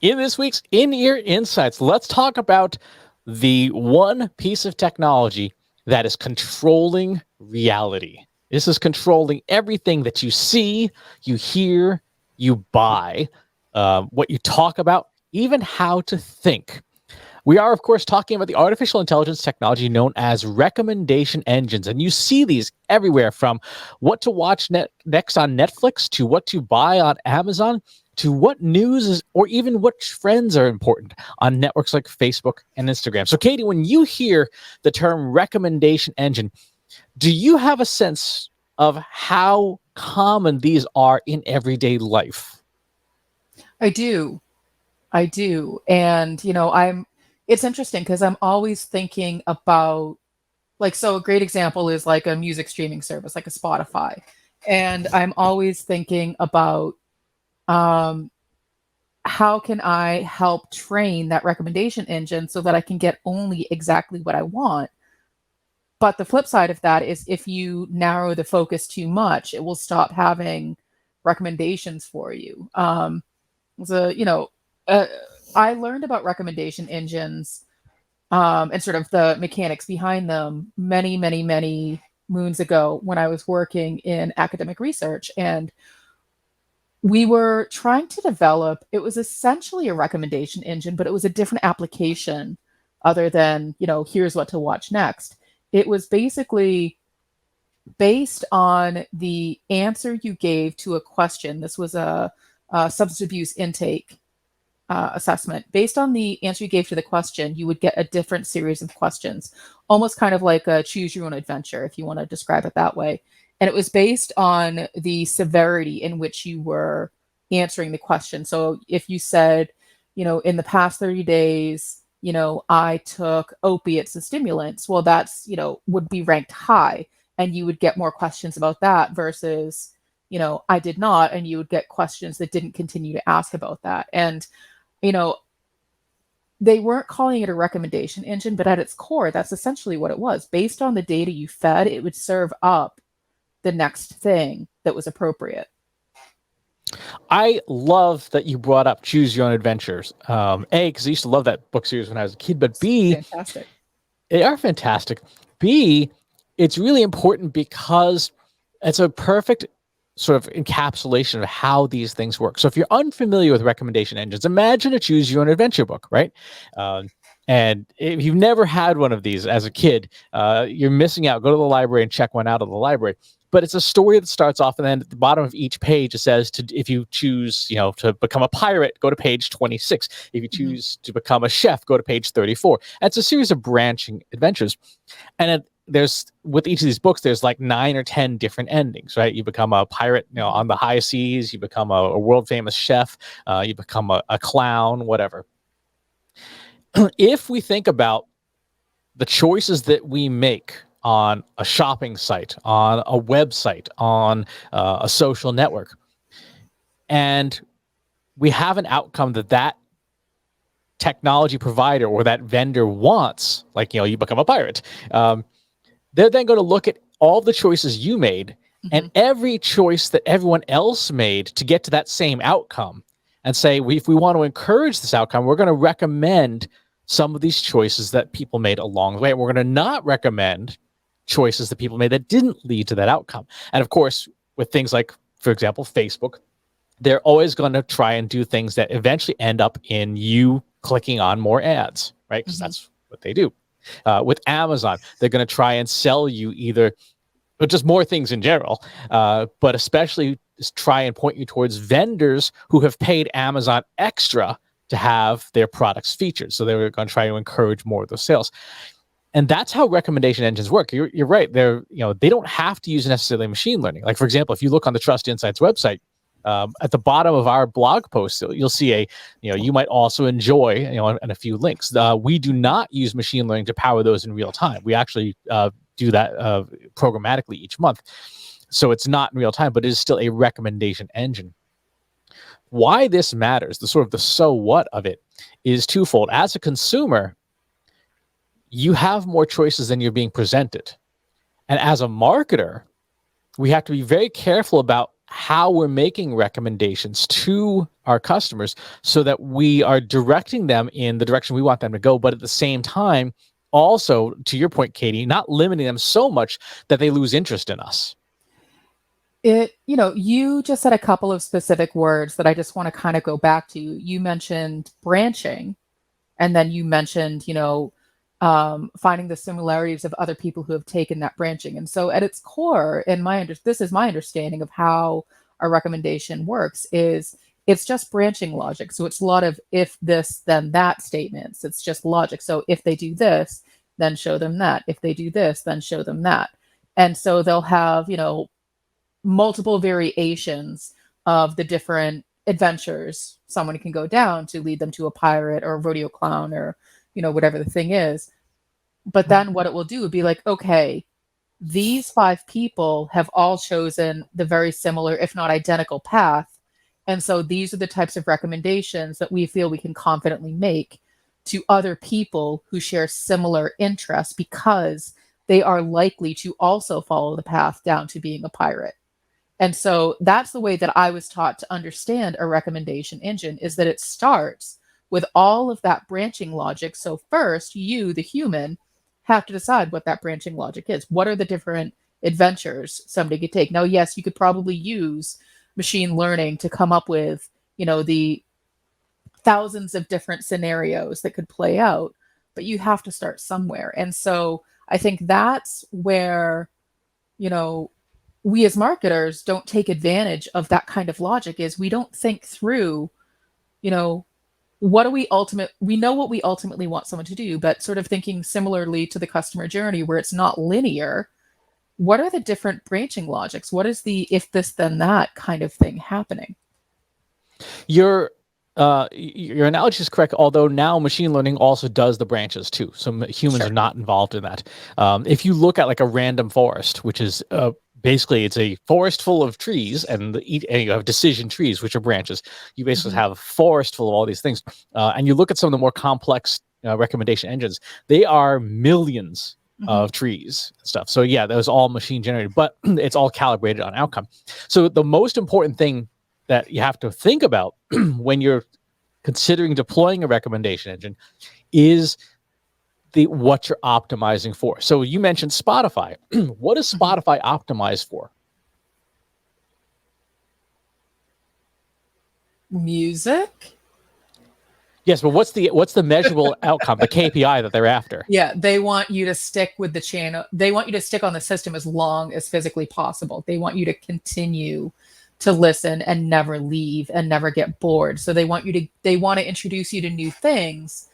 In this week's In-Ear Insights, let's talk about the one piece of technology that is controlling reality. This is controlling everything that you see, you hear, you buy, what you talk about, even how to think. We are, of course, talking about the artificial intelligence technology known as recommendation engines. And you see these everywhere, from what to watch next on Netflix to what to buy on Amazon to what news is, or even what trends are important on networks like Facebook and Instagram. So, Katie, when you hear the term recommendation engine, do you have a sense of how common these are in everyday life? I do. And, it's interesting because I'm always thinking about, so a great example is like a music streaming service, like a Spotify. And I'm always thinking about how can I help train that recommendation engine so that I can get only exactly what I want. But the flip side of that is if you narrow the focus too much, it will stop having recommendations for you. I learned about recommendation engines and sort of the mechanics behind them many, many, many moons ago when I was working in academic research. And we were trying to develop, it was essentially a recommendation engine, but it was a different application other than, here's what to watch next. It was basically based on the answer you gave to a question. This was a substance abuse intake assessment. Based on the answer you gave to the question, you would get a different series of questions, almost kind of like a choose your own adventure, if you want to describe it that way. And it was based on the severity in which you were answering the question. So if you said, in the past 30 days, I took opiates and stimulants, well, that's, would be ranked high, and you would get more questions about that versus, I did not, and you would get questions that didn't continue to ask about that. And they weren't calling it a recommendation engine, but at its core, that's essentially what it was. Based on the data you fed, it would serve up the next thing that was appropriate. I love that you brought up Choose Your Own Adventures. A, because I used to love that book series when I was a kid, but B, fantastic. They are fantastic. B, it's really important because it's a perfect sort of encapsulation of how these things work. So if you're unfamiliar with recommendation engines, imagine a Choose Your Own Adventure book, right? And if you've never had one of these as a kid, you're missing out. Go to the library and check one out of the library. But it's a story that starts off, and then at the bottom of each page, it says, if you choose, to become a pirate, go to page 26. If you choose to become a chef, go to page 34. And it's a series of branching adventures. And there's, with each of these books, there's like 9 or 10 different endings, right? You become a pirate, on the high seas. You become a world famous chef. You become a clown, whatever. If we think about the choices that we make on a shopping site, on a website, on a social network, and we have an outcome that technology provider or that vendor wants, like, you become a pirate, they're then going to look at all the choices you made and every choice that everyone else made to get to that same outcome, and say, if we want to encourage this outcome, we're going to recommend some of these choices that people made along the way. We're going to not recommend choices that people made that didn't lead to that outcome. And of course, with things like, for example, Facebook, they're always going to try and do things that eventually end up in you clicking on more ads, right? Because that's what they do. With Amazon, they're going to try and sell you either, but just more things in general, but especially try and point you towards vendors who have paid Amazon extra to have their products featured. So they're going to try to encourage more of those sales. And that's how recommendation engines work. You're right. They don't have to use necessarily machine learning. Like, for example, if you look on the Trust Insights website, at the bottom of our blog post, you'll see you might also enjoy, and a few links. We do not use machine learning to power those in real time. We actually do that programmatically each month. So it's not in real time, but it is still a recommendation engine. Why this matters, the sort of the so what of it, is twofold. As a consumer, you have more choices than you're being presented. And as a marketer, we have to be very careful about how we're making recommendations to our customers so that we are directing them in the direction we want them to go, but at the same time, also, to your point, Katie, not limiting them so much that they lose interest in us. You just said a couple of specific words that I just want to kind of go back to. You mentioned branching, and then you mentioned, finding the similarities of other people who have taken that branching. And so at its core, this is my understanding of how a recommendation works, is it's just branching logic. So it's a lot of if this, then that statements. It's just logic. So if they do this, then show them that. If they do this, then show them that. And so they'll have, multiple variations of the different adventures someone can go down to lead them to a pirate or a rodeo clown or whatever the thing is. But then what it will do would be like, okay, these 5 people have all chosen the very similar, if not identical path. And so these are the types of recommendations that we feel we can confidently make to other people who share similar interests, because they are likely to also follow the path down to being a pirate. And so that's the way that I was taught to understand a recommendation engine, is that it starts with all of that branching logic. So first, you, the human, have to decide what that branching logic is. What are the different adventures somebody could take? Now, yes, you could probably use machine learning to come up with, the thousands of different scenarios that could play out, but you have to start somewhere. And so I think that's where, we as marketers don't take advantage of that kind of logic, is we don't think through, we know what we ultimately want someone to do, but sort of thinking similarly to the customer journey where it's not linear. What are the different branching logics? What is the if this then that kind of thing happening? Your analogy is correct, although now machine learning also does the branches too. So humans Sure. are not involved in that. If you look at like a random forest, which is basically it's a forest full of trees, and you have decision trees, which are branches. You basically have a forest full of all these things. And you look at some of the more complex recommendation engines, they are millions of trees and stuff. So yeah, that was all machine generated, but it's all calibrated on outcome. So the most important thing that you have to think about when you're considering deploying a recommendation engine is what you're optimizing for. So you mentioned Spotify. What is Spotify optimized for? Music. Yes, but what's the measurable outcome, the KPI that they're after? Yeah, they want you to stick with the channel. They want you to stick on the system as long as physically possible. They want you to continue to listen and never leave and never get bored. So they want to introduce you to new things,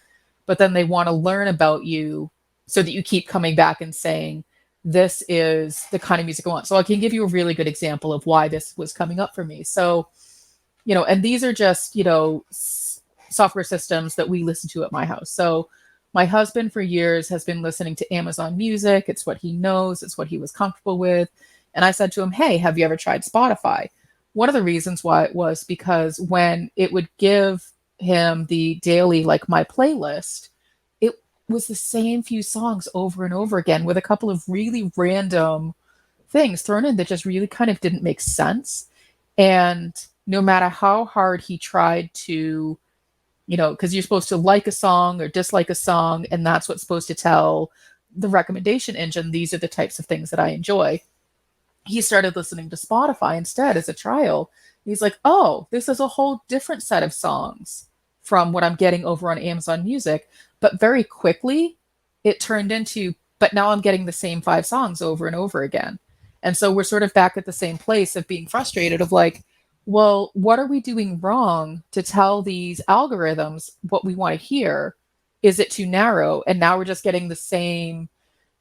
but then they want to learn about you so that you keep coming back and saying, this is the kind of music I want. So I can give you a really good example of why this was coming up for me. So, and these are just, software systems that we listen to at my house. So my husband for years has been listening to Amazon Music. It's what he knows. It's what he was comfortable with. And I said to him, hey, have you ever tried Spotify? One of the reasons why it was because when it would give him the daily, like my playlist, it was the same few songs over and over again with a couple of really random things thrown in that just really kind of didn't make sense. And no matter how hard he tried to, because you're supposed to like a song or dislike a song, and that's what's supposed to tell the recommendation engine, these are the types of things that I enjoy. He started listening to Spotify instead as a trial. He's like, oh, this is a whole different set of songs from what I'm getting over on Amazon Music. But very quickly, it turned into, but now I'm getting the same 5 songs over and over again. And so we're sort of back at the same place of being frustrated of like, well, what are we doing wrong to tell these algorithms what we want to hear? Is it too narrow? And now we're just getting the same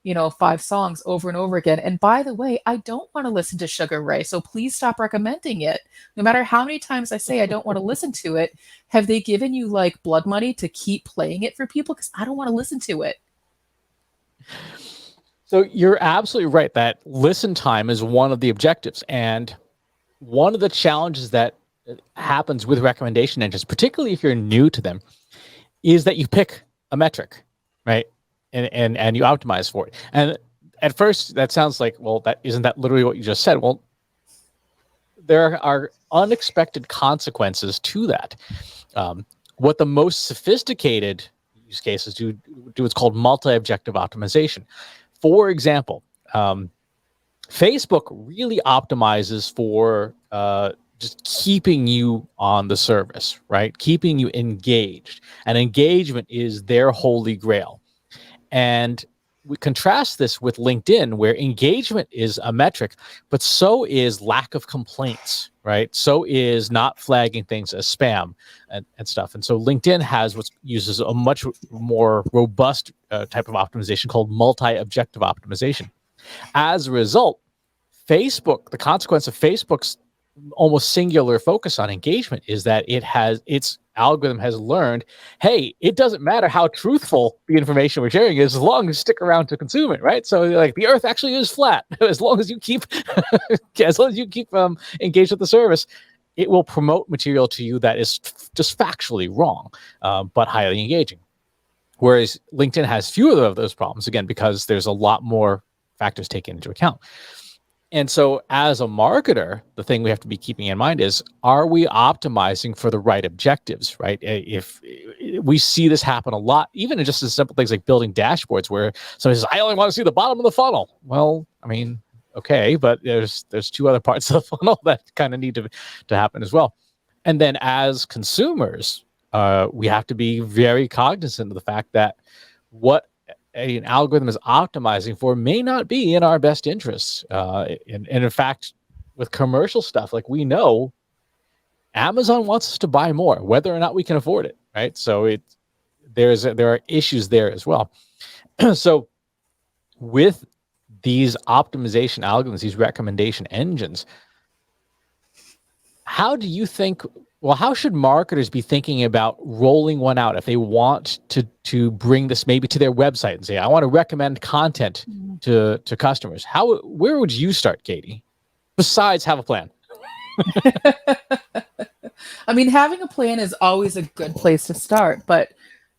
5 songs over and over again. And by the way, I don't want to listen to Sugar Ray, so please stop recommending it. No matter how many times I say I don't want to listen to it, have they given you like blood money to keep playing it for people? Because I don't want to listen to it. So you're absolutely right that listen time is one of the objectives. And one of the challenges that happens with recommendation engines, particularly if you're new to them, is that you pick a metric, right? And you optimize for it. And at first that sounds like, well, that isn't that literally what you just said? Well, there are unexpected consequences to that. What the most sophisticated use cases do what's called multi-objective optimization. For example, Facebook really optimizes for just keeping you on the service, right? Keeping you engaged. And engagement is their holy grail. And we contrast this with LinkedIn, where engagement is a metric, but so is lack of complaints, right? So is not flagging things as spam and stuff. And so LinkedIn uses a much more robust type of optimization called multi-objective optimization. As a result, the consequence of Facebook's almost singular focus on engagement is that its algorithm has learned, hey, it doesn't matter how truthful the information we're sharing is, as long as you stick around to consume it, right? So like the earth actually is flat. As long as you keep engaged with the service, it will promote material to you that is just factually wrong, but highly engaging. Whereas LinkedIn has fewer of those problems, again, because there's a lot more factors taken into account. And so as a marketer, the thing we have to be keeping in mind is, are we optimizing for the right objectives, right? If we see this happen a lot, even in just as simple things like building dashboards where somebody says, I only want to see the bottom of the funnel. Well, I mean, okay, but there's two other parts of the funnel that kind of need to happen as well. And then as consumers, we have to be very cognizant of the fact that what an algorithm is optimizing for may not be in our best interests. And in fact, with commercial stuff, like we know Amazon wants us to buy more, whether or not we can afford it, right? So there are issues there as well. So with these optimization algorithms, these recommendation engines, how should marketers be thinking about rolling one out if they want to bring this maybe to their website and say, I want to recommend content to customers? Where would you start, Katie, besides have a plan? I mean, having a plan is always a good place to start, but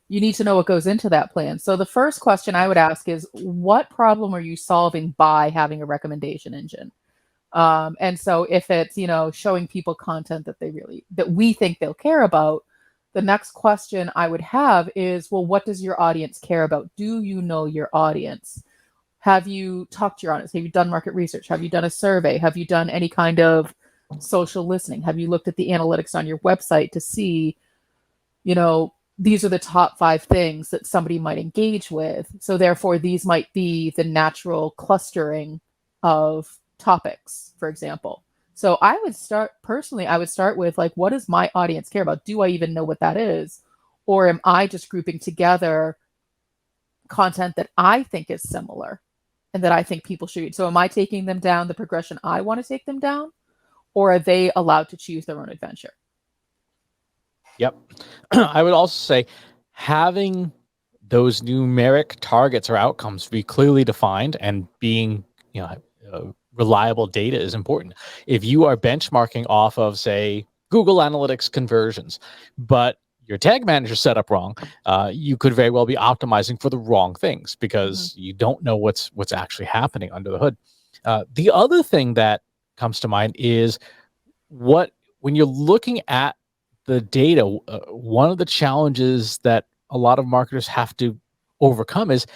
you need to know what goes into that plan. So the first question I would ask is, what problem are you solving by having a recommendation engine? And so if it's, showing people content that we think they'll care about, the next question I would have is, well, what does your audience care about? Do you know your audience? Have you talked to your audience? Have you done market research? Have you done a survey? Have you done any kind of social listening? Have you looked at the analytics on your website to see, these are the top 5 things that somebody might engage with. So therefore, these might be the natural clustering of topics, for example. So I would start with, like, what does my audience care about? Do I even know what that is? Or am I just grouping together content that I think is similar and that I think people should read? So am I taking them down the progression I want to take them down? Or are they allowed to choose their own adventure? Yep. I would also say having those numeric targets or outcomes be clearly defined and being, reliable data is important. If you are benchmarking off of, say, Google Analytics conversions, but your tag manager set up wrong, you could very well be optimizing for the wrong things because you don't know what's actually happening under the hood. The other thing that comes to mind is when you're looking at the data, one of the challenges that a lot of marketers have to overcome is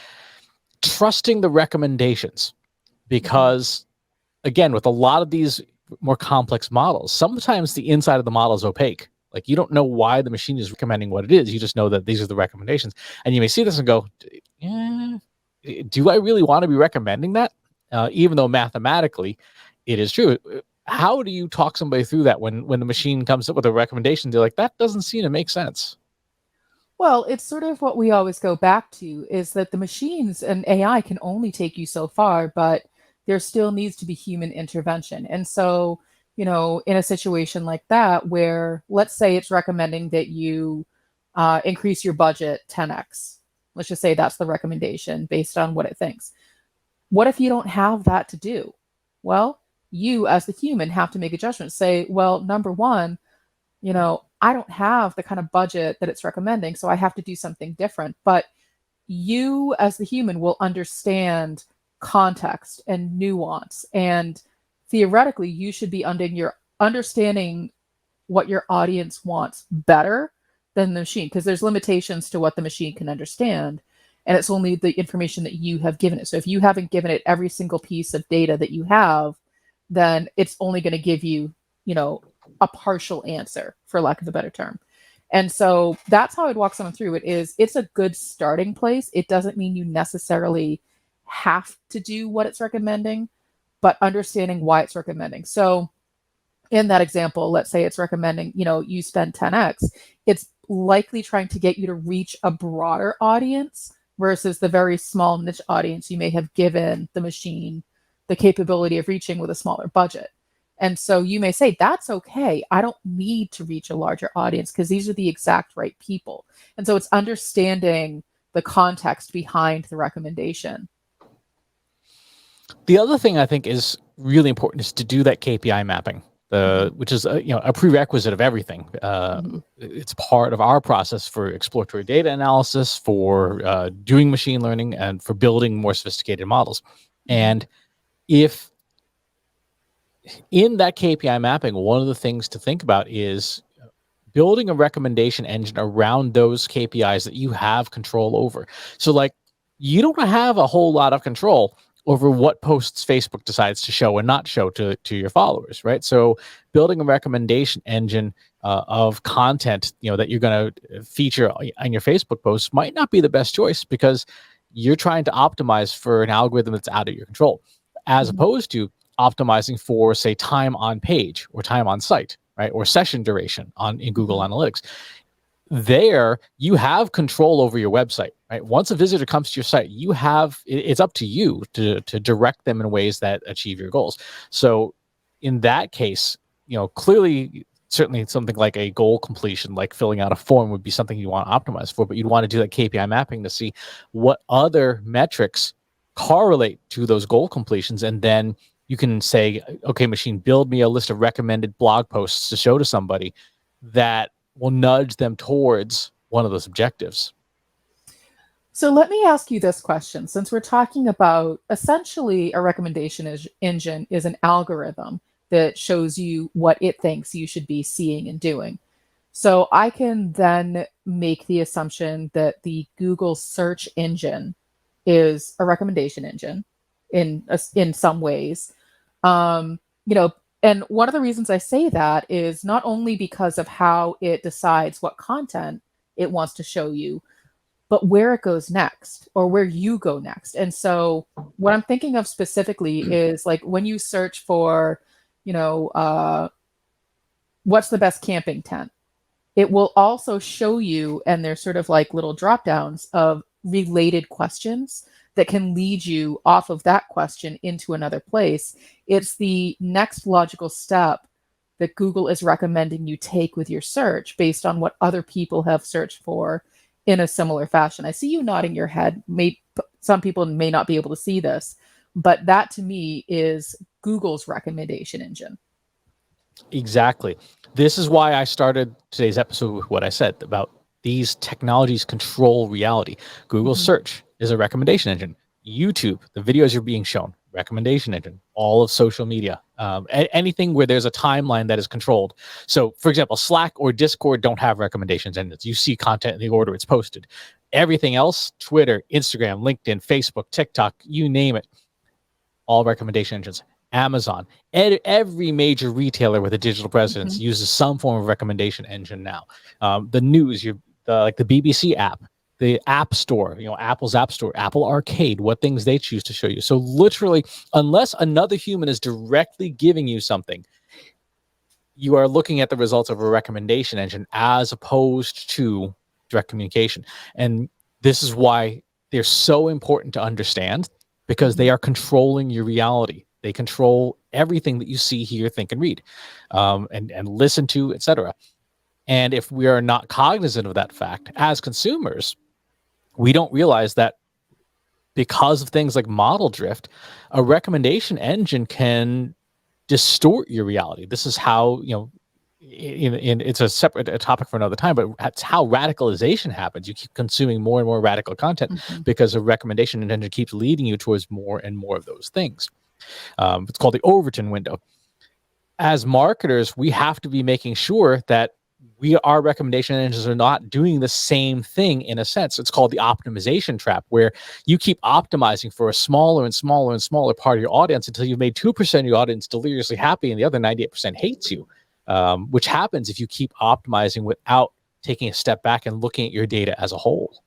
trusting the recommendations, because again, with a lot of these more complex models, sometimes the inside of the model is opaque. Like, you don't know why the machine is recommending what it is. You just know that these are the recommendations. And you may see this and go, do I really want to be recommending that? Even though mathematically it is true. How do you talk somebody through that when the machine comes up with a recommendation? They're like, that doesn't seem to make sense. Well, it's sort of what we always go back to, is that the machines and AI can only take you so far, but there still needs to be human intervention. And so, in a situation like that, where let's say it's recommending that you increase your budget 10x, let's just say that's the recommendation based on what it thinks. What if you don't have that to do? Well, you as the human have to make a judgment. Say, well, number one, I don't have the kind of budget that it's recommending, so I have to do something different. But you as the human will understand context and nuance, and theoretically you should be understanding what your audience wants better than the machine, because there's limitations to what the machine can understand, and it's only the information that you have given it. So if you haven't given it every single piece of data that you have, then it's only going to give you, a partial answer, for lack of a better term. And so that's how I'd walk someone through it. It's a good starting place. It doesn't mean you necessarily have to do what it's recommending, but understanding why it's recommending. So in that example, let's say it's recommending, you spend 10x, it's likely trying to get you to reach a broader audience versus the very small niche audience you may have given the machine the capability of reaching with a smaller budget. And so you may say, that's okay. I don't need to reach a larger audience because these are the exact right people. And so it's understanding the context behind the recommendation. The other thing I think is really important is to do that KPI mapping, which is a prerequisite of everything. It's part of our process for exploratory data analysis, for doing machine learning, and for building more sophisticated models. And if in that KPI mapping, one of the things to think about is building a recommendation engine around those KPIs that you have control over. So like, you don't have a whole lot of control over what posts Facebook decides to show and not show to your followers, right? So building a recommendation engine of content, that you're going to feature on your Facebook posts might not be the best choice, because you're trying to optimize for an algorithm that's out of your control, as opposed to optimizing for, say, time on page or time on site, right? Or session duration in Google Analytics. There, you have control over your website, right? Once a visitor comes to your site, it's up to you to direct them in ways that achieve your goals. So in that case, clearly, certainly something like a goal completion, like filling out a form, would be something you want to optimize for, but you'd want to do that KPI mapping to see what other metrics correlate to those goal completions. And then you can say, okay, machine, build me a list of recommended blog posts to show to somebody that will nudge them towards one of those objectives. So let me ask you this question. Since we're talking about, essentially, a recommendation engine is an algorithm that shows you what it thinks you should be seeing and doing. So I can then make the assumption that the Google search engine is a recommendation engine in some ways. And one of the reasons I say that is not only because of how it decides what content it wants to show you, but where it goes next, or where you go next. And so what I'm thinking of specifically is like when you search for, what's the best camping tent, it will also show you, and there's sort of like little drop downs of related questions that can lead you off of that question into another place. It's the next logical step that Google is recommending you take with your search based on what other people have searched for in a similar fashion. I see you nodding your head. Some people may not be able to see this, but that to me is Google's recommendation engine. Exactly. This is why I started today's episode with what I said about these technologies control reality. Google search is a recommendation engine. YouTube, the videos you're being shown, recommendation engine. All of social media, anything where there's a timeline that is controlled. So, for example, Slack or Discord don't have recommendations engines. You see content in the order it's posted. Everything else, Twitter, Instagram, LinkedIn, Facebook, TikTok, you name it, all recommendation engines. Amazon, every major retailer with a digital presence uses some form of recommendation engine now. The news, like the BBC app, the App Store, Apple's App Store, Apple Arcade, what things they choose to show you. So literally, unless another human is directly giving you something, you are looking at the results of a recommendation engine as opposed to direct communication. And this is why they're so important to understand, because they are controlling your reality. They control everything that you see, hear, think, and read, and listen to, etc. And if we are not cognizant of that fact as consumers, we don't realize that because of things like model drift, a recommendation engine can distort your reality. This is how, it's a separate topic for another time, but that's how radicalization happens. You keep consuming more and more radical content because a recommendation engine keeps leading you towards more and more of those things. It's called the Overton window. as marketers, we have to be making sure that our recommendation engines are not doing the same thing. In a sense, it's called the optimization trap, where you keep optimizing for a smaller and smaller and smaller part of your audience until you've made 2% of your audience deliriously happy and the other 98% hates you, which happens if you keep optimizing without taking a step back and looking at your data as a whole.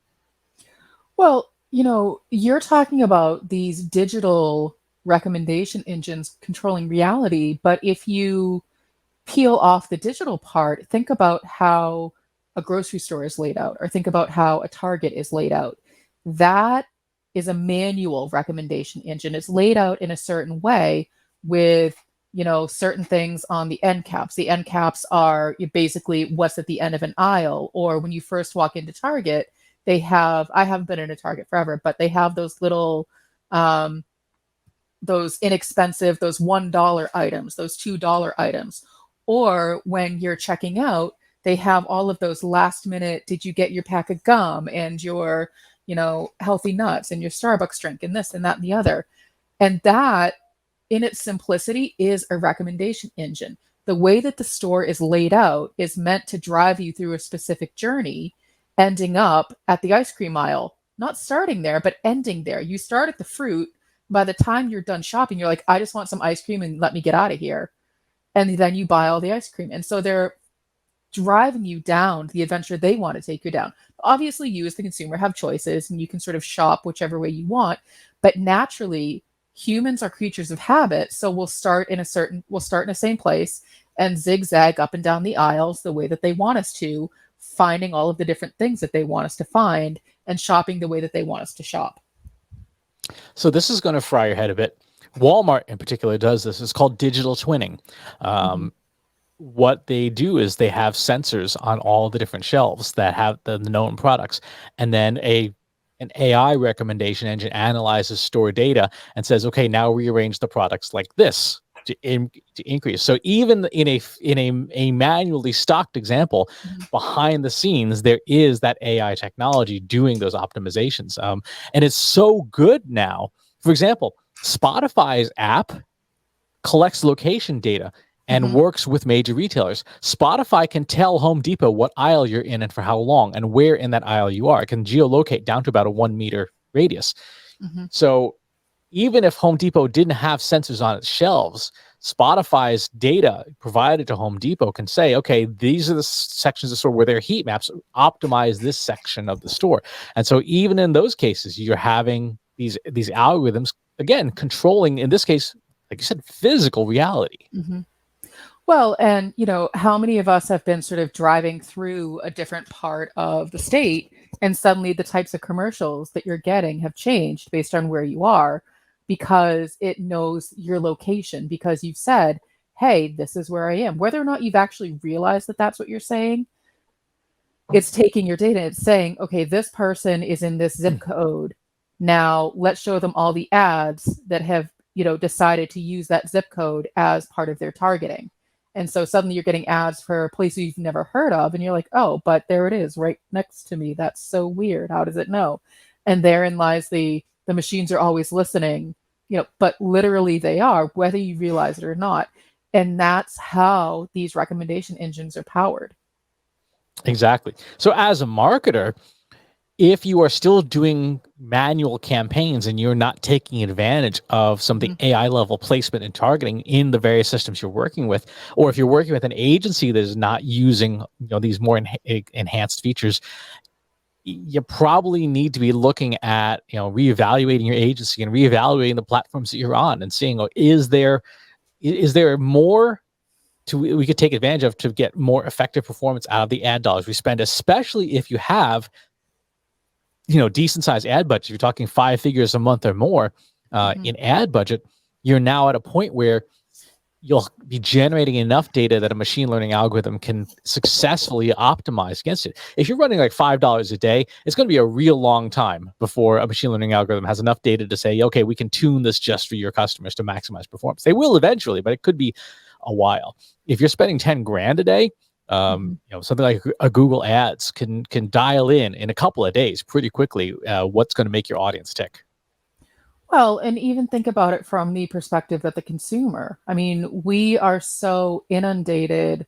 Well, you're talking about these digital recommendation engines controlling reality, but if you peel off the digital part, think about how a grocery store is laid out, or think about how a Target is laid out. That is a manual recommendation engine. It's laid out in a certain way with, certain things on the end caps. The end caps are basically what's at the end of an aisle, or when you first walk into Target, I haven't been in a Target forever, but they have those little, those inexpensive, those $1 items, those $2 items. Or when you're checking out, they have all of those last minute, did you get your pack of gum and your, healthy nuts and your Starbucks drink and this and that and the other. And that, in its simplicity, is a recommendation engine. The way that the store is laid out is meant to drive you through a specific journey, ending up at the ice cream aisle, not starting there, but ending there. You start at the fruit. By the time you're done shopping, you're like, I just want some ice cream and let me get out of here. And then you buy all the ice cream. And so they're driving you down the adventure they want to take you down. Obviously, you as the consumer have choices and you can sort of shop whichever way you want. But naturally, humans are creatures of habit. So we'll start in the same place and zigzag up and down the aisles the way that they want us to, finding all of the different things that they want us to find and shopping the way that they want us to shop. So this is going to fry your head a bit. Walmart in particular does this. It's called digital twinning. What they do is they have sensors on all the different shelves that have the known products, and then an AI recommendation engine analyzes store data and says, okay, now rearrange the products like this to increase. So even in a manually stocked example, behind the scenes, there is that AI technology doing those optimizations. And it's so good now. For example, Spotify's app collects location data and works with major retailers. Spotify can tell Home Depot what aisle you're in and for how long and where in that aisle you are. It can geolocate down to about a 1 meter radius. So even if Home Depot didn't have sensors on its shelves, Spotify's data provided to Home Depot can say, okay, these are the sections of the store where their heat maps optimize this section of the store. And so even in those cases, you're having these algorithms, again, controlling, in this case, like you said, physical reality. Well, and how many of us have been sort of driving through a different part of the state, and suddenly the types of commercials that you're getting have changed based on where you are, because it knows your location, because you've said, hey, this is where I am. Whether or not you've actually realized that that's what you're saying, it's taking your data. It's saying, okay, this person is in this zip code. Now let's show them all the ads that have, decided to use that zip code as part of their targeting. And so suddenly you're getting ads for places you've never heard of. And you're like, oh, but there it is right next to me. That's so weird. How does it know? And therein lies the machines are always listening, but literally they are, whether you realize it or not. And that's how these recommendation engines are powered. Exactly. So as a marketer, if you are still doing manual campaigns and you're not taking advantage of some of the AI level placement and targeting in the various systems you're working with, or if you're working with an agency that is not using these more enhanced features, you probably need to be looking at reevaluating your agency and reevaluating the platforms that you're on and seeing, is there more we could take advantage of to get more effective performance out of the ad dollars we spend, especially if you have decent sized ad budget. You're talking 5 figures a month or more in ad budget. You're now at a point where you'll be generating enough data that a machine learning algorithm can successfully optimize against it. If you're running like $5 a day, it's going to be a real long time before a machine learning algorithm has enough data to say, okay, we can tune this just for your customers to maximize performance. They will eventually, but it could be a while. If you're spending 10 grand a day, something like a Google Ads can dial in a couple of days pretty quickly what's going to make your audience tick. Well, and even think about it from the perspective of the consumer. I mean, we are so inundated,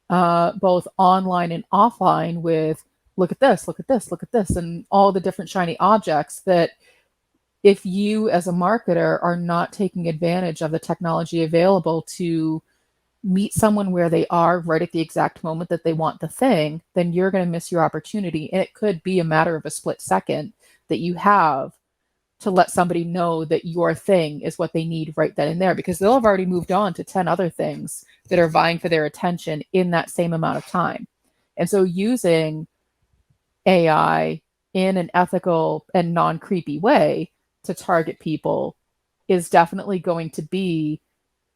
both online and offline, with look at this, look at this, look at this, and all the different shiny objects that if you as a marketer are not taking advantage of the technology available to meet someone where they are right at the exact moment that they want the thing, then you're going to miss your opportunity. And it could be a matter of a split second that you have to let somebody know that your thing is what they need right then and there, because they'll have already moved on to 10 other things that are vying for their attention in that same amount of time. And so using AI in an ethical and non-creepy way to target people is definitely going to be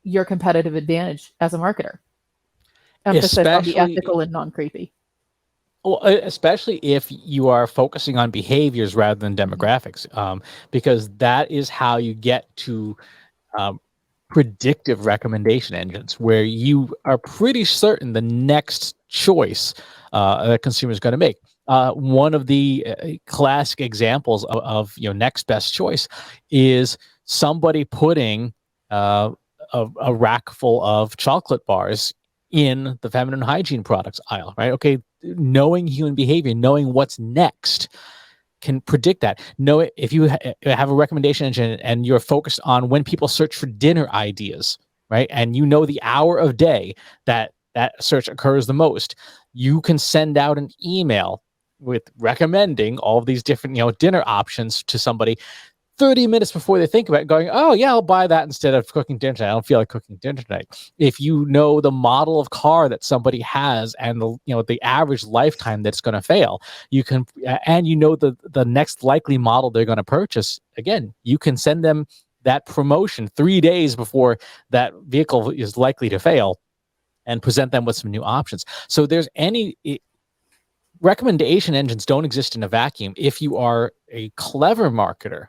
your competitive advantage as a marketer. Emphasis on the ethical and non-creepy. Well, especially if you are focusing on behaviors rather than demographics, because that is how you get to predictive recommendation engines, where you are pretty certain the next choice a consumer is going to make. One of the classic examples of next best choice is somebody putting a rack full of chocolate bars in the feminine hygiene products aisle, right? Okay, knowing human behavior, knowing what's next can predict that. Know it if you have a recommendation engine and you're focused on when people search for dinner ideas, right? And you know the hour of day that that search occurs the most, you can send out an email with recommending all of these different dinner options to somebody 30 minutes before they think about it, going, oh, yeah, I'll buy that instead of cooking dinner tonight. I don't feel like cooking dinner tonight. If you know the model of car that somebody has and the average lifetime that's going to fail, you can, and the next likely model they're going to purchase, again, you can send them that promotion 3 days before that vehicle is likely to fail and present them with some new options. So recommendation engines don't exist in a vacuum. If you are a clever marketer,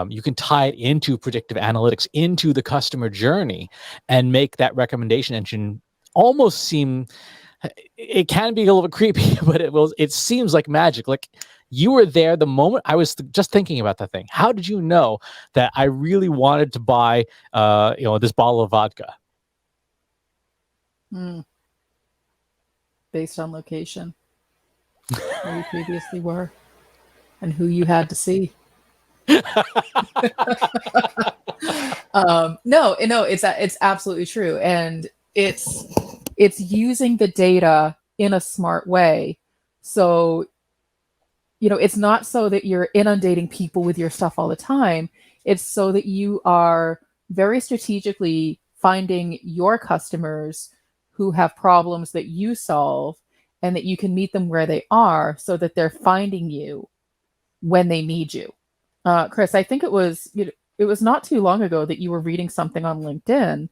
you can tie it into predictive analytics, into the customer journey, and make that recommendation engine almost seem, it can be a little bit creepy, but it seems like magic. Like you were there the moment I was just thinking about that thing. How did you know that I really wanted to buy, this bottle of vodka? Based on location, where you previously were, and who you had to see. No, it's absolutely true, and it's using the data in a smart way. So it's not so that you're inundating people with your stuff all the time. It's so that you are very strategically finding your customers who have problems that you solve, and that you can meet them where they are so that they're finding you when they need you. Chris, I think it was not too long ago that you were reading something on LinkedIn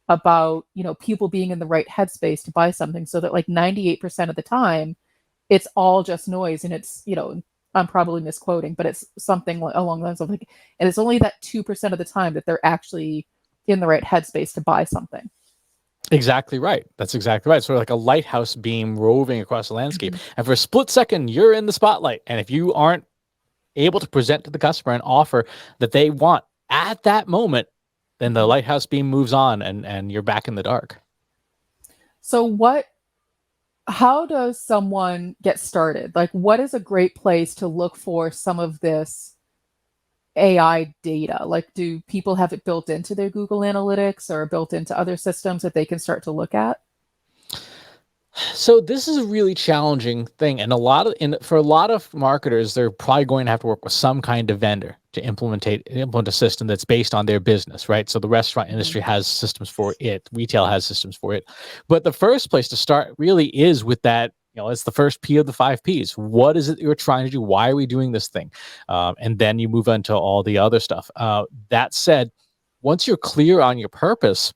about people being in the right headspace to buy something, so that like 98% of the time it's all just noise, and it's I'm probably misquoting, but it's something along those lines, and it's only that 2% of the time that they're actually in the right headspace to buy something. Exactly right. That's exactly right. Sort of like a lighthouse beam roving across the landscape, and for a split second you're in the spotlight, and if you aren't able to present to the customer and offer that they want at that moment, then the lighthouse beam moves on and you're back in the dark. So how does someone get started? Like, what is a great place to look for some of this AI data? Like, do people have it built into their Google Analytics or built into other systems that they can start to look at? So this is a really challenging thing, and for a lot of marketers, they're probably going to have to work with some kind of vendor to implement a system that's based on their business, right? So the restaurant industry has systems for it, retail has systems for it, but the first place to start really is with that. It's the first P of the 5 Ps. What is it you're trying to do? Why are we doing this thing? And then you move on to all the other stuff. That said, once you're clear on your purpose,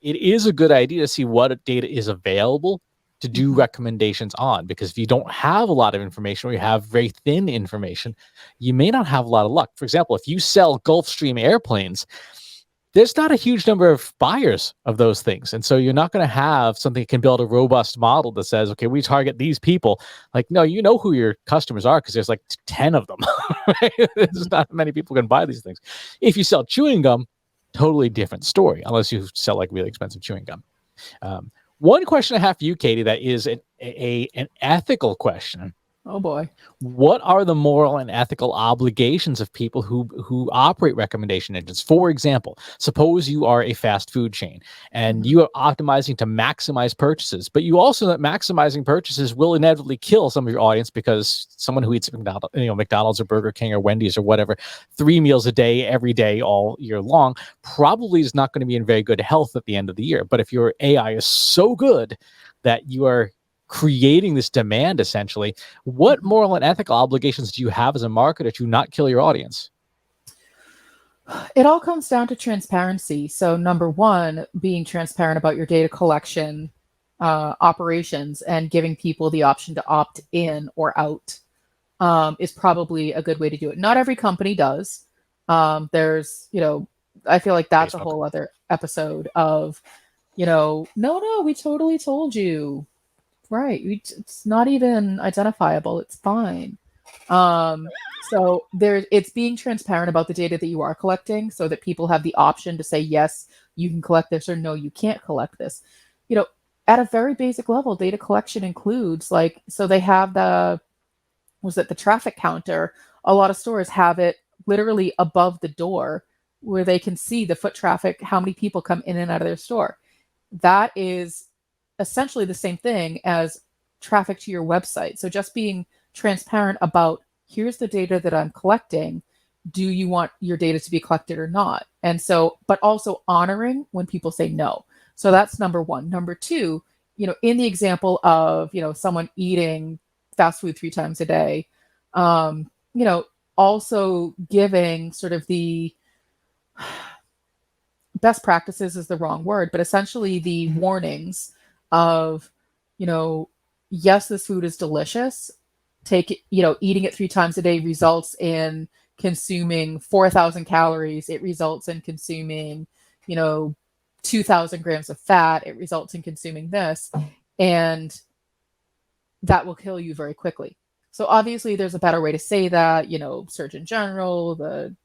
it is a good idea to see what data is available to do recommendations on, because if you don't have a lot of information, or you have very thin information, you may not have a lot of luck. For example, if you sell Gulfstream airplanes, there's not a huge number of buyers of those things. And so you're not going to have something that can build a robust model that says, okay, we target these people. Like, no, you know who your customers are because there's like 10 of them. Right? There's not many people can buy these things. If you sell chewing gum, totally different story, unless you sell like really expensive chewing gum. One question I have for you, Katie, that is an ethical question. Oh boy. What are the moral and ethical obligations of people who operate recommendation engines? For example, suppose you are a fast food chain and you are optimizing to maximize purchases, but you also know that maximizing purchases will inevitably kill some of your audience because someone who eats McDonald's or Burger King or Wendy's or whatever 3 meals a day every day all year long probably is not going to be in very good health at the end of the year. But if your AI is so good that you are creating this demand, essentially, what moral and ethical obligations do you have as a marketer to not kill your audience? It all comes down to transparency. So number one, being transparent about your data collection operations and giving people the option to opt in or out is probably a good way to do it. Not every company does. There's, I feel like that's Facebook. A whole other episode of, no, we totally told you. Right. It's not even identifiable. It's fine. So it's being transparent about the data that you are collecting so that people have the option to say, yes, you can collect this, or no, you can't collect this. At a very basic level, data collection includes so they have the traffic counter. A lot of stores have it literally above the door where they can see the foot traffic, how many people come in and out of their store. That is essentially the same thing as traffic to your website. So just being transparent about, here's the data that I'm collecting. Do you want your data to be collected or not? And so, but also honoring when people say no. So that's number one. Number two, in the example of, someone eating fast food 3 times a day, also giving sort of the best practices is the wrong word, but essentially the warnings of, yes, this food is delicious. Eating it 3 times a day results in consuming 4,000 calories. It results in consuming, 2,000 grams of fat. It results in consuming this, and that will kill you very quickly. So obviously there's a better way to say that, Surgeon General, the,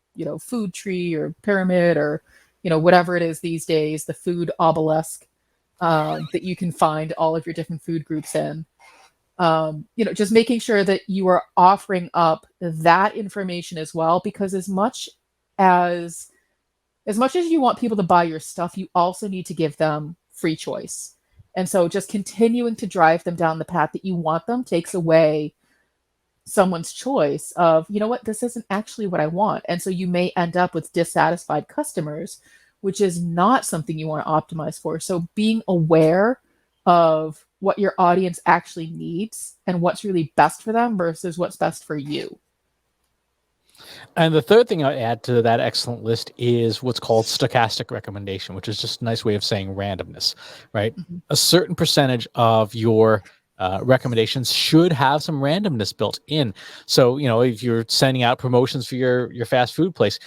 food tree or pyramid or, whatever it is these days, the food obelisk that you can find all of your different food groups in. Just making sure that you are offering up that information as well, because as much as you want people to buy your stuff, you also need to give them free choice. And so just continuing to drive them down the path that you want them takes away someone's choice of, this isn't actually what I want. And so you may end up with dissatisfied customers, which is not something you want to optimize for. So being aware of what your audience actually needs and what's really best for them versus what's best for you. And the third thing I add to that excellent list is what's called stochastic recommendation, which is just a nice way of saying randomness, right? Mm-hmm. A certain percentage of your recommendations should have some randomness built in. So, if you're sending out promotions for your fast food place,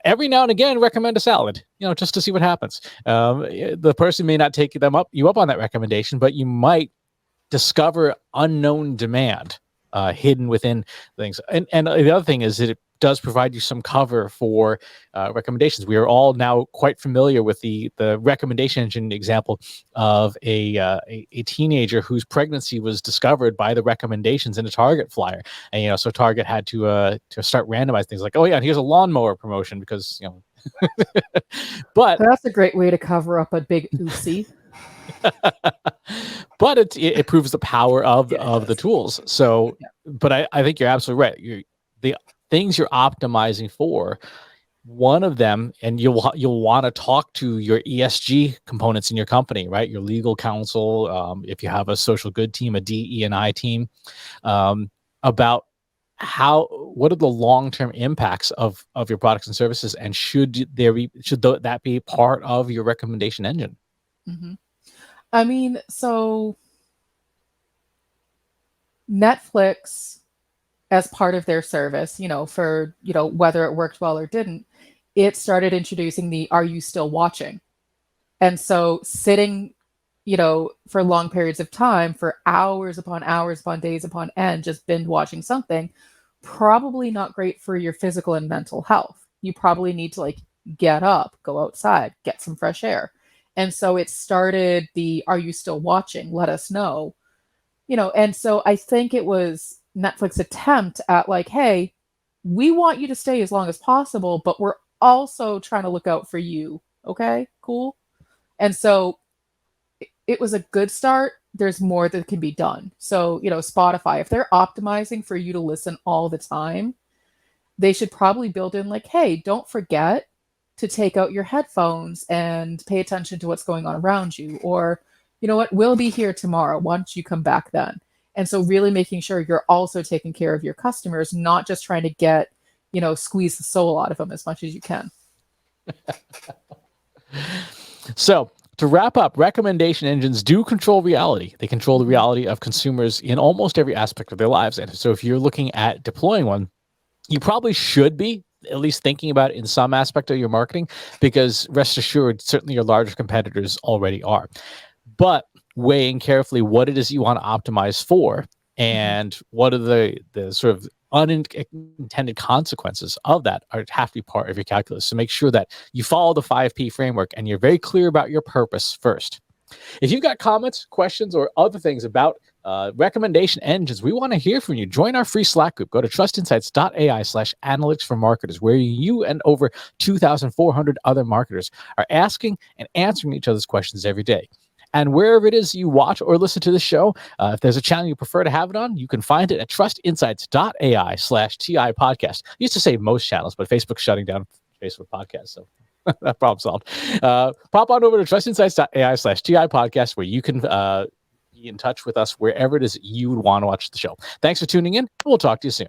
every now and again, recommend a salad, just to see what happens. The person may not take you up on that recommendation, but you might discover unknown demand hidden within things. And the other thing is that it does provide you some cover for recommendations. We are all now quite familiar with the recommendation engine example of a teenager whose pregnancy was discovered by the recommendations in a Target flyer. And, so Target had to start randomizing things like, oh yeah, here's a lawnmower promotion because, but that's a great way to cover up a big oopsie. But it proves the power of the tools. So, but I think you're absolutely right. The things you're optimizing for, one of them, and you'll want to talk to your ESG components in your company, right? Your legal counsel, if you have a social good team, a DE&I team, about what are the long-term impacts of your products and services, and should that be part of your recommendation engine? Mm-hmm. I mean, so Netflix, as part of their service, for, whether it worked well or didn't, it started introducing the "Are you still watching?" And so sitting, for long periods of time, for hours upon days upon end, just binge watching something, probably not great for your physical and mental health. You probably need to like get up, go outside, get some fresh air. And so it started the "Are you still watching? Let us know." And so I think it was Netflix attempt at like, hey, we want you to stay as long as possible, but we're also trying to look out for you. Okay, cool. And so it was a good start. There's more that can be done. So, Spotify, if they're optimizing for you to listen all the time, they should probably build in like, hey, don't forget to take out your headphones and pay attention to what's going on around you. Or, you know what, we'll be here tomorrow. Why don't you come back then? And so really making sure you're also taking care of your customers, not just trying to get, squeeze the soul out of them as much as you can. So to wrap up, recommendation engines do control reality. They control the reality of consumers in almost every aspect of their lives. And so if you're looking at deploying one, you probably should be at least thinking about it in some aspect of your marketing, because rest assured, certainly your larger competitors already are. But weighing carefully what it is you want to optimize for and what are the sort of unintended consequences of that have to be part of your calculus. So make sure that you follow the 5P framework and you're very clear about your purpose first. If you've got comments, questions, or other things about recommendation engines, we want to hear from you. Join our free Slack group. Go to trustinsights.ai/analytics for marketers, where you and over 2,400 other marketers are asking and answering each other's questions every day. And wherever it is you watch or listen to the show, if there's a channel you prefer to have it on, you can find it at trustinsights.ai/TI podcast. I used to say most channels, but Facebook's shutting down Facebook podcasts. So that problem solved. Pop on over to trustinsights.ai/TI podcast, where you can be in touch with us wherever it is you would want to watch the show. Thanks for tuning in. We'll talk to you soon.